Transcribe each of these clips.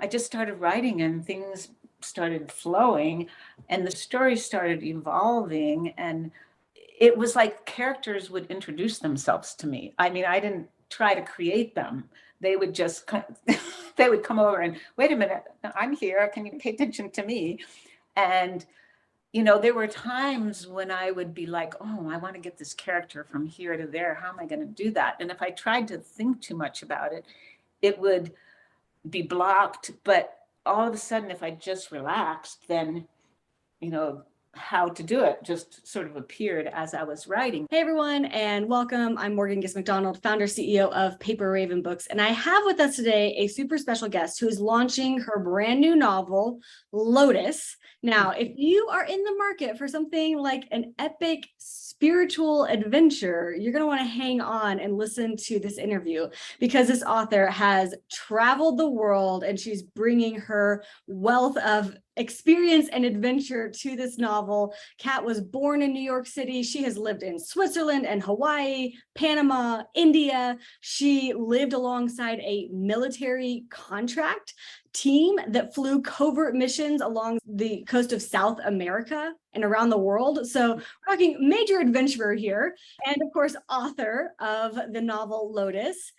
I just started writing and things started flowing and the story started evolving. And it was like characters would introduce themselves to me. I mean, I didn't try to create them. They would just they would come over and, wait a minute, I'm here. Can you pay attention to me? And there were times when I would be like, oh, I want to get this character from here to there. How am I going to do that? And if I tried to think too much about it, it would be blocked. But all of a sudden, if I just relaxed, then, how to do it just sort of appeared as I was writing. Hey everyone, and welcome. I'm Morgan Giss McDonald, founder, CEO of Paper Raven Books. And I have with us today a super special guest who is launching her brand new novel, Lotus. Now, if you are in the market for something like an epic spiritual adventure, you're going to want to hang on and listen to this interview because this author has traveled the world and she's bringing her wealth of experience and adventure to this novel. Kat was born in New York City. She has lived in Switzerland and Hawaii, Panama, India. She lived alongside a military contract team that flew covert missions along the coast of South America and around the world. So we're talking major adventurer here. And of course, author of the novel Lotus,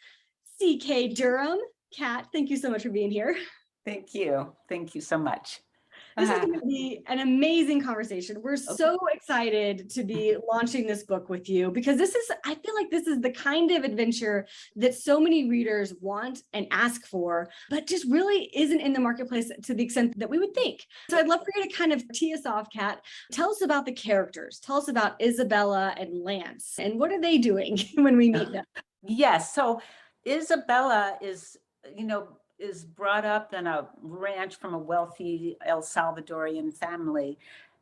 C.K. Durham. Kat, thank you so much for being here. Thank you. Thank you so much. This is going to be an amazing conversation. We're so excited to be launching this book with you because I feel like this is the kind of adventure that so many readers want and ask for, but just really isn't in the marketplace to the extent that we would think. So I'd love for you to kind of tee us off, Kat. Tell us about the characters. Tell us about Isabela and Lance and what are they doing when we meet them? Yes. So Isabela is brought up in a ranch from a wealthy El Salvadorian family.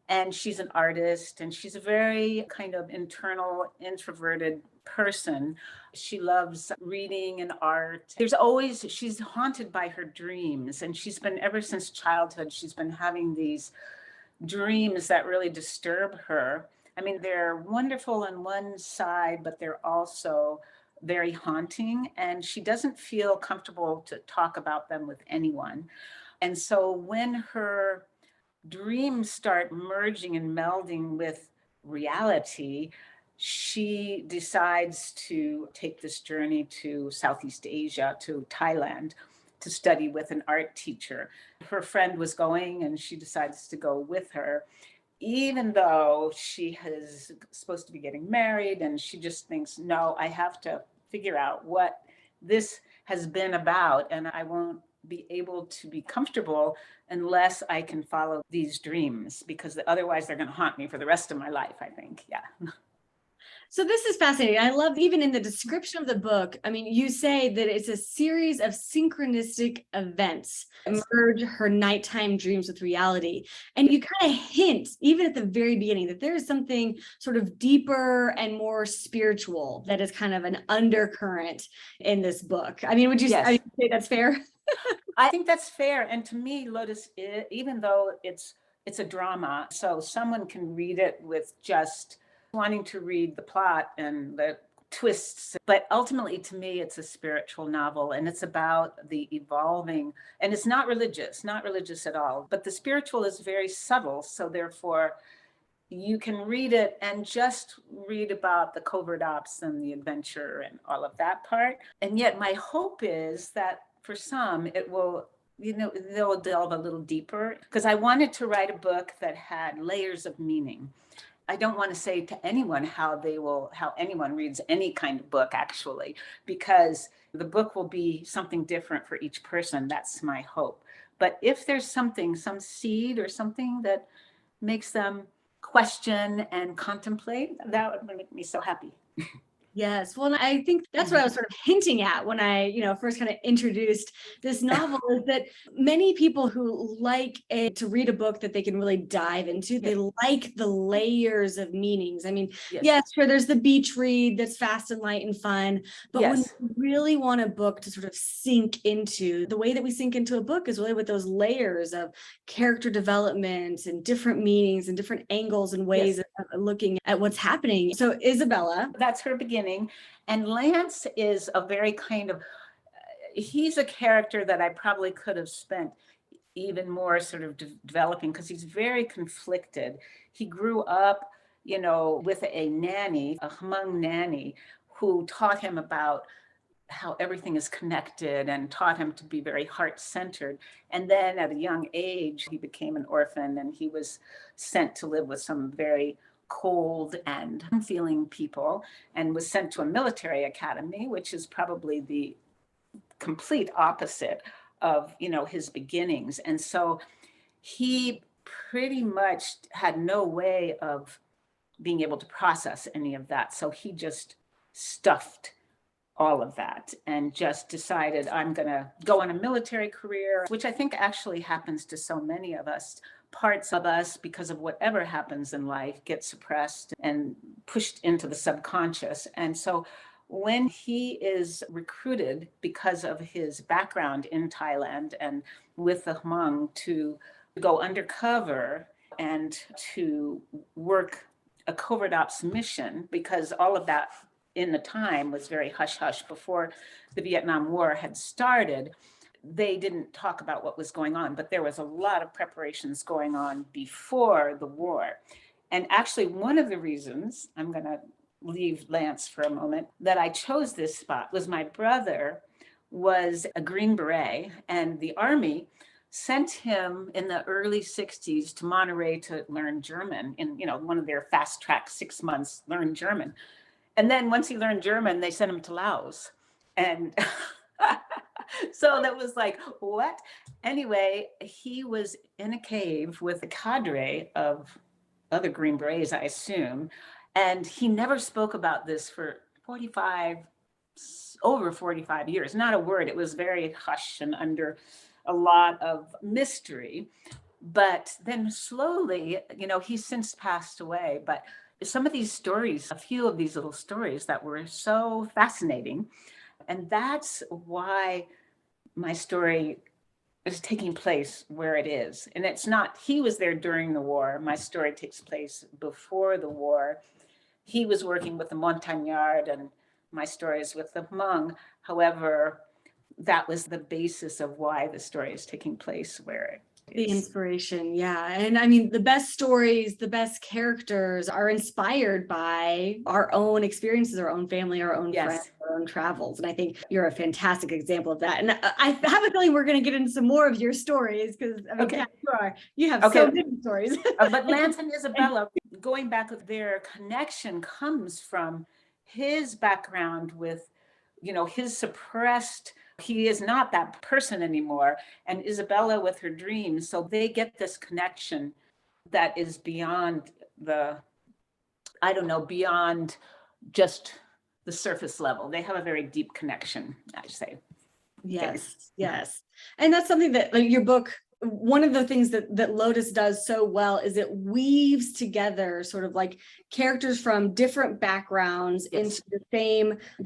And she's an artist and she's a very kind of internal, introverted person. She loves reading and art. She's haunted by her dreams. And she's been, ever since childhood, she's been having these dreams that really disturb her. I mean, they're wonderful on one side, but they're also very haunting, and she doesn't feel comfortable to talk about them with anyone. And so when her dreams start merging and melding with reality, she decides to take this journey to Southeast Asia, to Thailand, to study with an art teacher. Her friend was going and she decides to go with her, even though she is supposed to be getting married, and she just thinks, no, I have to figure out what this has been about, and I won't be able to be comfortable unless I can follow these dreams, because otherwise they're going to haunt me for the rest of my life, I think. Yeah. So this is fascinating. I love, even in the description of the book, I mean, you say that it's a series of synchronistic events merge her nighttime dreams with reality. And you kind of hint, even at the very beginning, that there is something sort of deeper and more spiritual that is kind of an undercurrent in this book. I mean, would you say that's fair? I think that's fair. And to me, Lotus, even though it's a drama, so someone can read it with just wanting to read the plot and the twists. But ultimately, to me, it's a spiritual novel, and it's about the evolving, and it's not religious at all, but the spiritual is very subtle. So therefore, you can read it and just read about the covert ops and the adventure and all of that part. And yet my hope is that for some, it will, they'll delve a little deeper, because I wanted to write a book that had layers of meaning. I don't want to say to anyone how anyone reads any kind of book, actually, because the book will be something different for each person. That's my hope. But if there's some seed or something that makes them question and contemplate, that would make me so happy. Yes. Well, I think that's what I was sort of hinting at when I, first kind of introduced this novel, is that many people who like to read a book that they can really dive into, they like the layers of meanings. I mean, yes, sure, there's the beach read that's fast and light and fun, but when you really want a book to sort of sink into, the way that we sink into a book is really with those layers of character development and different meanings and different angles and ways of looking at what's happening. So Isabela, that's her beginning. And Lance is a very kind of, he's a character that I probably could have spent even more sort of developing, because he's very conflicted. He grew up, with a nanny, a Hmong nanny, who taught him about how everything is connected and taught him to be very heart-centered. And then at a young age, he became an orphan, and he was sent to live with some very cold and unfeeling people, and was sent to a military academy, which is probably the complete opposite of his beginnings. And so he pretty much had no way of being able to process any of that. So he just stuffed all of that and just decided, I'm going to go on a military career, which I think actually happens to so many of us. Parts of us, because of whatever happens in life, get suppressed and pushed into the subconscious. And so when he is recruited because of his background in Thailand and with the Hmong to go undercover and to work a covert ops mission, because all of that in the time was very hush hush before the Vietnam War had started. They didn't talk about what was going on, but there was a lot of preparations going on before the war. And actually, one of the reasons, I'm going to leave Lance for a moment, that I chose this spot was my brother was a Green Beret, and the Army sent him in the early 60s to Monterey to learn German in, one of their fast track 6 months, learn German. And then once he learned German, they sent him to Laos. And so that was like, what? Anyway, he was in a cave with a cadre of other Green Berets, I assume. And he never spoke about this for over 45 years, not a word. It was very hush and under a lot of mystery. But then slowly, he's since passed away. But some of these stories, a few of these little stories that were so fascinating. And that's why my story is taking place where it is. And it's not, he was there during the war. My story takes place before the war. He was working with the Montagnard, and my story is with the Hmong. However, that was the basis of why the story is taking place where it the is. inspiration. Yeah. And I mean, the best stories, the best characters are inspired by our own experiences, our own family, our own friends, our own travels. And I think you're a fantastic example of that. And I have a feeling we're going to get into some more of your stories, because I mean, you have so many stories. But Lance and Isabela, going back, their connection comes from his background with, his suppressed, he is not that person anymore, and Isabela with her dreams. So they get this connection that is beyond beyond just the surface level. They have a very deep connection, I say. Yes. And that's something that, like, your book, one of the things that Lotus does so well is it weaves together sort of like characters from different backgrounds into the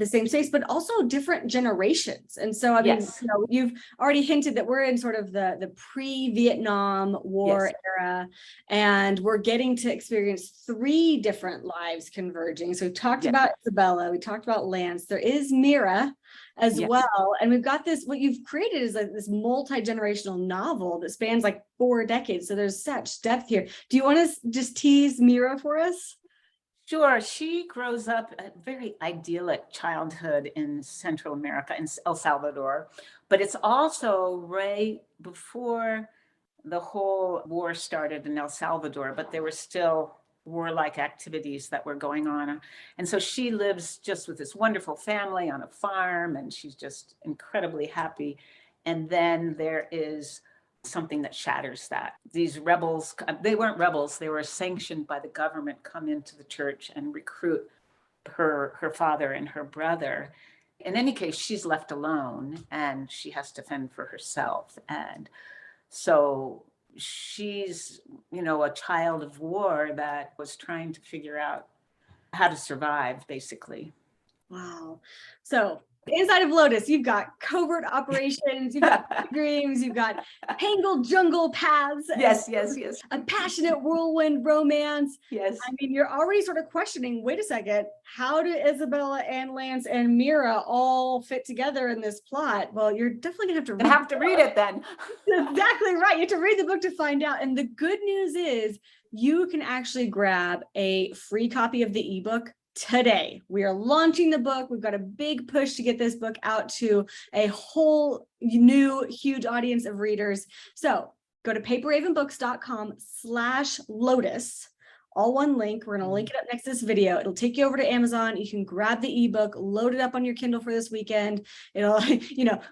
same space, but also different generations. And so, I mean, you've already hinted that we're in sort of the pre-Vietnam War era, and we're getting to experience 3 different lives converging. So we talked about Isabela, we talked about Lance, there is Mera as well. And we've got this, what you've created is like this multi-generational novel that spans like 4 decades. So there's such depth here. Do you want to just tease Mera for us? Sure. She grows up a very idyllic childhood in Central America, in El Salvador, but it's also right before the whole war started in El Salvador, but there were still warlike activities that were going on. And so she lives just with this wonderful family on a farm, and she's just incredibly happy. And then there is something that shatters that. These rebels, they weren't rebels, they were sanctioned by the government, come into the church and recruit her father and her brother. In any case, she's left alone and she has to fend for herself. And so she's, a child of war that was trying to figure out how to survive, basically. Wow. So Inside of Lotus, you've got covert operations, you've got dreams, you've got tangled jungle paths. Yes. A passionate whirlwind romance. Yes. I mean, you're already sort of questioning, wait a second, how do Isabela and Lance and Mera all fit together in this plot? Well, you're definitely gonna have to read it then. Exactly right. You have to read the book to find out. And the good news is you can actually grab a free copy of the ebook today. We are launching the book. We've got a big push to get this book out to a whole new huge audience of readers. So go to paperravenbooks.com/Lotus, all one link. We're going to link it up next to this video. It'll take you over to Amazon. You can grab the ebook, load it up on your Kindle for this weekend. It'll,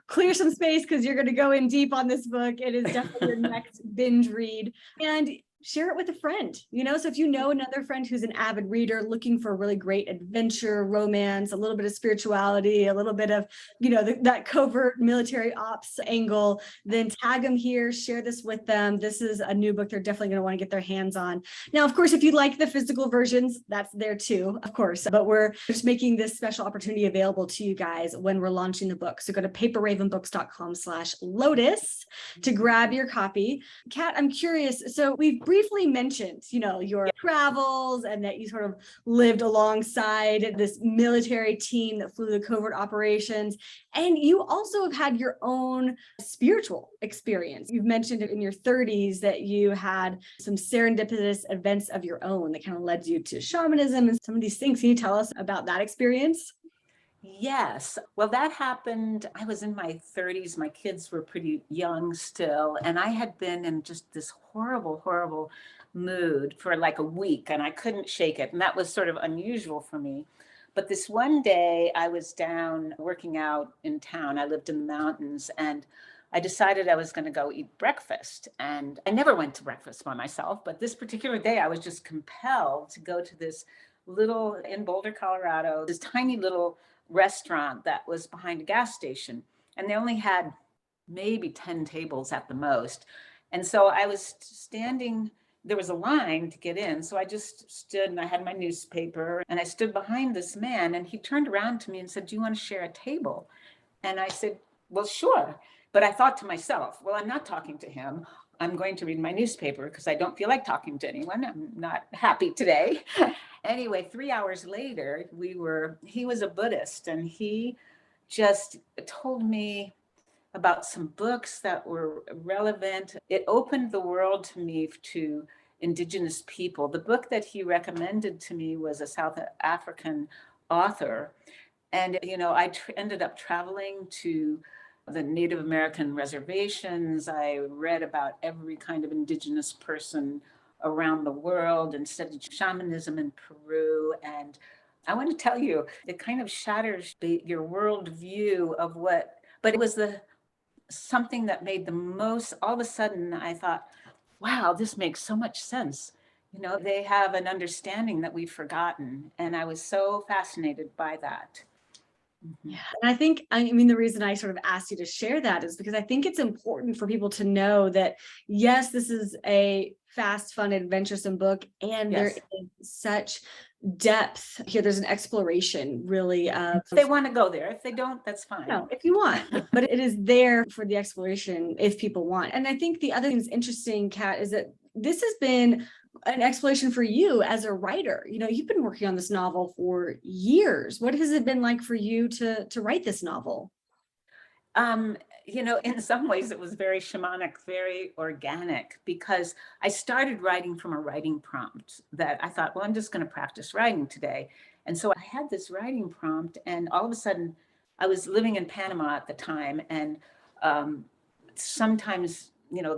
clear some space because you're going to go in deep on this book. It is definitely your next binge read. And share it with a friend, so if you know another friend who's an avid reader looking for a really great adventure, romance, a little bit of spirituality, a little bit of, that covert military ops angle, then tag them here, share this with them. This is a new book they're definitely going to want to get their hands on. Now, of course, if you like the physical versions, that's there too, of course, but we're just making this special opportunity available to you guys when we're launching the book. So go to paperravenbooks.com/Lotus to grab your copy. Kat, I'm curious. So we've briefly mentioned, your travels and that you sort of lived alongside this military team that flew the covert operations. And you also have had your own spiritual experience. You've mentioned in your 30s that you had some serendipitous events of your own that kind of led you to shamanism and some of these things. Can you tell us about that experience? Yes. Well, that happened. I was in my 30s. My kids were pretty young still. And I had been in just this horrible mood for like a week and I couldn't shake it. And that was sort of unusual for me. But this one day I was down working out in town. I lived in the mountains and I decided I was going to go eat breakfast. And I never went to breakfast by myself. But this particular day I was just compelled to go to this little, in Boulder, Colorado, this tiny little restaurant that was behind a gas station. And they only had maybe 10 tables at the most. And so I was standing, there was a line to get in. So I just stood and I had my newspaper and I stood behind this man and he turned around to me and said, "Do you want to share a table?" And I said, "Well, sure." But I thought to myself, well, I'm not talking to him. I'm going to read my newspaper because I don't feel like talking to anyone. I'm not happy today. Anyway, 3 hours later, he was a Buddhist and he just told me about some books that were relevant. It opened the world to me to Indigenous people. The book that he recommended to me was a South African author. And, I ended up traveling to the Native American reservations. I read about every kind of Indigenous person around the world and studied shamanism in Peru. And I want to tell you, it kind of shatters your worldview of but it was something that made the most, all of a sudden I thought, wow, this makes so much sense. They have an understanding that we've forgotten. And I was so fascinated by that. Yeah. And the reason I sort of asked you to share that is because I think it's important for people to know that, yes, this is a fast, fun, adventuresome book. And there is such depth here. There's an exploration really of, if they want to go there. If they don't, that's fine. No, if you want, but it is there for the exploration if people want. And I think the other thing that's interesting, Kat, is that this has been an exploration for you as a writer. You've been working on this novel for years. What has it been like for you to write this novel? In some ways it was very shamanic, very organic, because I started writing from a writing prompt that I thought, well, I'm just going to practice writing today. And so I had this writing prompt and all of a sudden I was living in Panama at the time. And sometimes,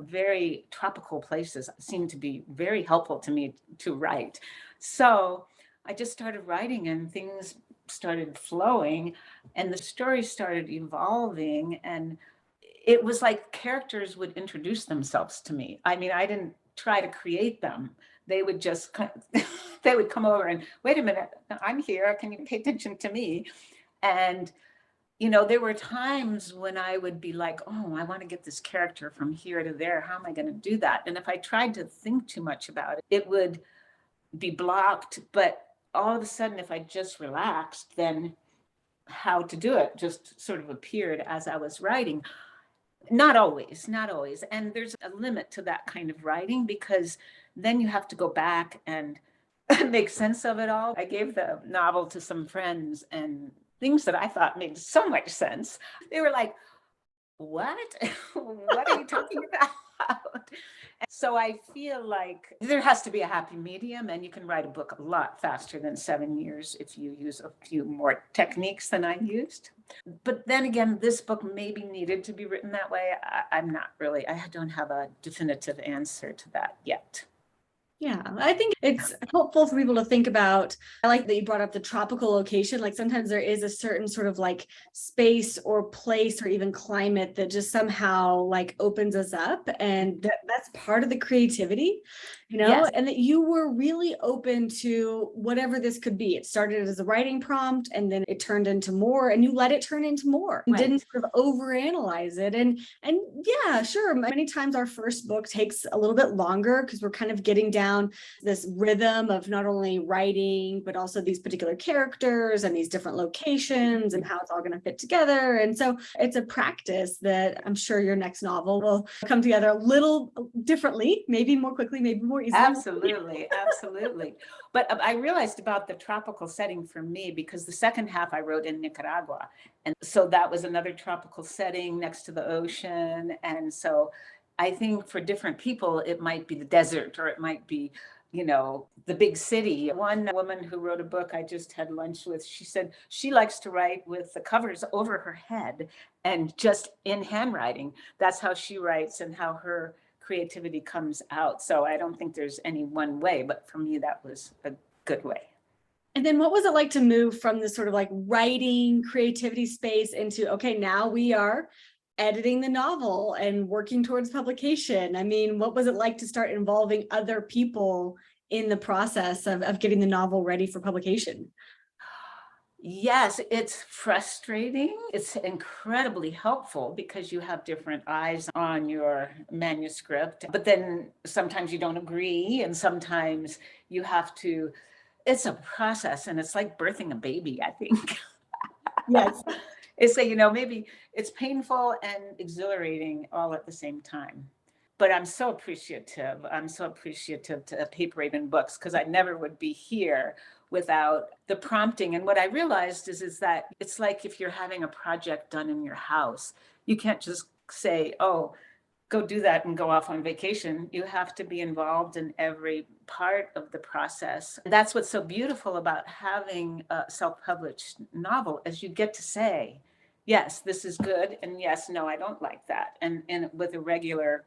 very tropical places seemed to be very helpful to me to write. So I just started writing and things started flowing and the story started evolving. And it was like characters would introduce themselves to me. I mean, I didn't try to create them. They would just, they would come over and, wait a minute, I'm here. Can you pay attention to me? And there were times when I would be like, oh, I want to get this character from here to there. How am I going to do that? And if I tried to think too much about it, it would be blocked. But all of a sudden, if I just relaxed, then how to do it, just sort of appeared as I was writing. Not always, not always. And there's a limit to that kind of writing because then you have to go back and make sense of it all. I gave the novel to some friends and things that I thought made so much sense. They were like, what? What are you talking about? So I feel like there has to be a happy medium, and you can write a book a lot faster than 7 years if you use a few more techniques than I used. But then again, this book maybe needed to be written that way. I'm not really, I don't have a definitive answer to that yet. Yeah, I think it's helpful for people to think about. I like that you brought up the tropical location. Like sometimes there is a certain sort of like space or place or even climate that just somehow like opens us up. And that's part of the creativity, Yes. and that you were really open to whatever this could be. It started as a writing prompt and then it turned into more, and you let it turn into more. Right. Didn't sort of overanalyze it. And yeah, sure. Many times our first book takes a little bit longer because we're kind of getting down this rhythm of not only writing, but also these particular characters and these different locations and how it's all going to fit together. And so it's a practice that I'm sure your next novel will come together a little differently, maybe more quickly, maybe more easily. Absolutely, absolutely. But I realized about the tropical setting for me because the second half I wrote in Nicaragua. And so that was another tropical setting next to the ocean. And so I think for different people, it might be the desert or it might be, the big city. One woman who wrote a book I just had lunch with, she said she likes to write with the covers over her head and just in handwriting. That's how she writes and how her creativity comes out. So I don't think there's any one way, but for me, that was a good way. And then what was it like to move from this sort of like writing creativity space into, okay, now we are editing the novel and working towards publication? I mean, what was it like to start involving other people in the process of getting the novel ready for publication? Yes, it's frustrating. It's incredibly helpful because you have different eyes on your manuscript, but then sometimes you don't agree, and sometimes you have to, it's a process, and it's like birthing a baby, I think. Yes. It's maybe it's painful and exhilarating all at the same time. But I'm so appreciative. I'm so appreciative to Paper Raven Books because I never would be here without the prompting. And what I realized is that it's like if you're having a project done in your house, you can't just say, oh, go do that and go off on vacation. You have to be involved in every part of the process. That's what's so beautiful about having a self-published novel, is you get to say, yes, this is good, and yes, no, I don't like that. And with a regular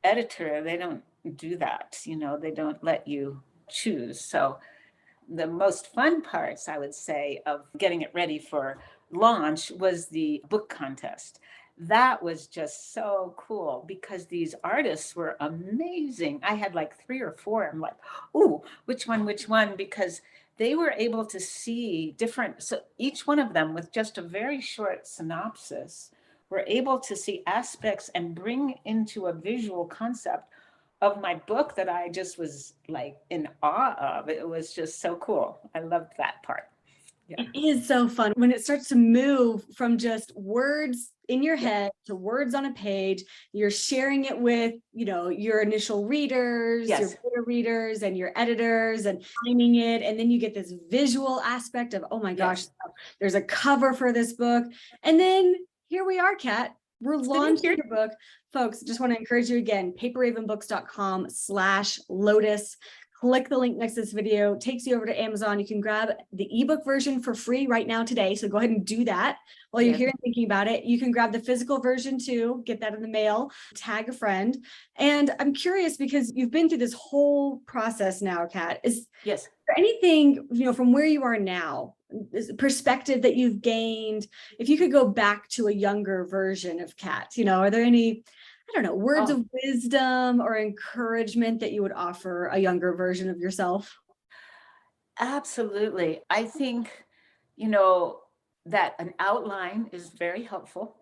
editor, they don't do that. They don't let you choose. So the most fun parts, I would say, of getting it ready for launch was the book contest. That was just so cool because these artists were amazing. I had like 3 or 4. I'm like, ooh, which one? Because they were able to see different, so each one of them with just a very short synopsis were able to see aspects and bring into a visual concept of my book that I just was like in awe of. It was just so cool. I loved that part. Yeah. It is so fun when it starts to move from just words in your head to words on a page. You're sharing it with, your initial readers, Yes. your beta readers, and your editors, and timing it. And then you get this visual aspect of, oh my gosh, Yes. there's a cover for this book. And then here we are, Kat. We're launching your book. Folks, just want to encourage you again, paperravenbooks.com/Lotus. Click the link next to this video, takes you over to Amazon. You can grab the ebook version for free right now today. So go ahead and do that while you're here and thinking about it. You can grab the physical version too, get that in the mail, tag a friend. And I'm curious because you've been through this whole process now, Kat. Is there anything, from where you are now, perspective that you've gained, if you could go back to a younger version of Kat, are there any, I don't know, words of wisdom or encouragement that you would offer a younger version of yourself? Absolutely. I think, that an outline is very helpful.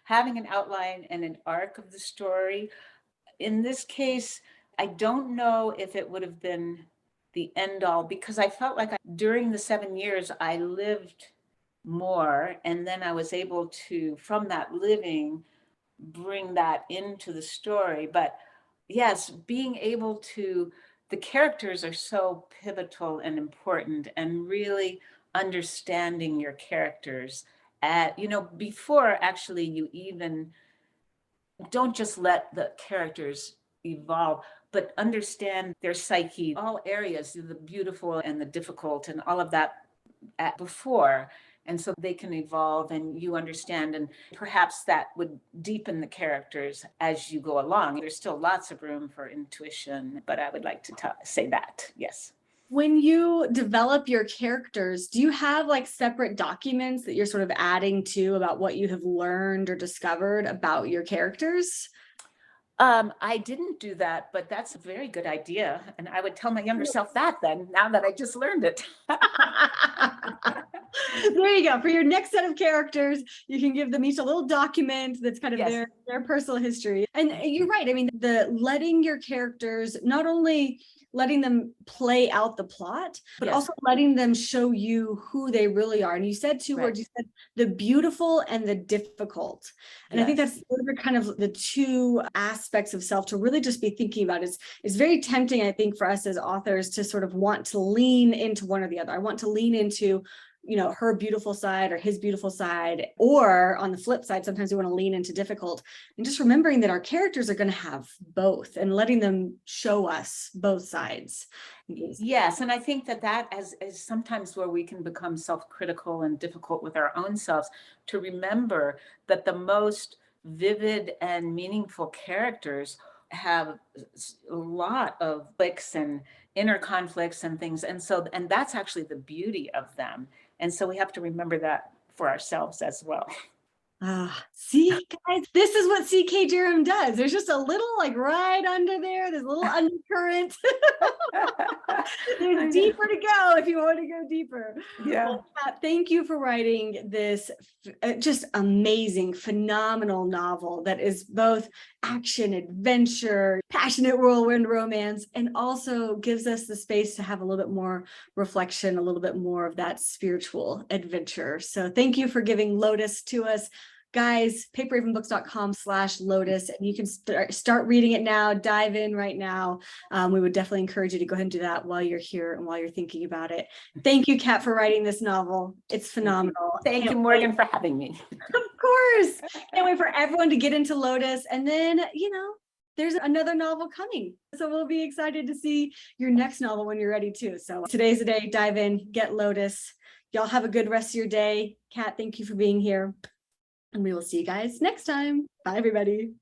Having an outline and an arc of the story. In this case, I don't know if it would have been the end all because I felt like during the 7 years I lived more. And then I was able to, from that living, bring that into the story. But yes, being able to, the characters are so pivotal and important, and really understanding your characters at, before actually you even, don't just let the characters evolve, but understand their psyche, all areas, the beautiful and the difficult and all of that before. And so they can evolve and you understand, and perhaps that would deepen the characters as you go along. There's still lots of room for intuition, but I would like to say that, yes. When you develop your characters, do you have like separate documents that you're sort of adding to about what you have learned or discovered about your characters? I didn't do that, but that's a very good idea. And I would tell my younger self that then, now that I just learned it. There you go. For your next set of characters, you can give them each a little document that's kind of Yes. their personal history. And you're right. I mean, the letting your characters, not only letting them play out the plot, but Yes. also letting them show you who they really are. And you said two Right. words, you said the beautiful and the difficult. And I think Yes. that's those are kind of the two aspects of self to really just be thinking about. It's very tempting, I think, for us as authors to sort of want to lean into one or the other. I want to lean into, her beautiful side or his beautiful side, or on the flip side, sometimes we want to lean into difficult, and just remembering that our characters are going to have both and letting them show us both sides. Yes, and I think that is sometimes where we can become self-critical and difficult with our own selves, to remember that the most vivid and meaningful characters have a lot of conflicts and inner conflicts and things. And that's actually the beauty of them. And so we have to remember that for ourselves as well. See, guys, this is what CK Durham does. There's just a little like right under there. There's a little undercurrent. There's deeper to go if you want to go deeper. Yeah. Well, thank you for writing this just amazing, phenomenal novel that is both action, adventure, passionate whirlwind romance, and also gives us the space to have a little bit more reflection, a little bit more of that spiritual adventure. So thank you for giving Lotus to us. Guys, paperravenbooks.com/Lotus, and you can start reading it now, dive in right now. We would definitely encourage you to go ahead and do that while you're here and while you're thinking about it. Thank you, Kat, for writing this novel. It's phenomenal. Thank you, Morgan, for having me. Of course. Can't wait for everyone to get into Lotus. And then, there's another novel coming. So we'll be excited to see your next novel when you're ready too. So today's the day. Dive in, get Lotus. Y'all have a good rest of your day. Kat, thank you for being here. And we will see you guys next time. Bye, everybody.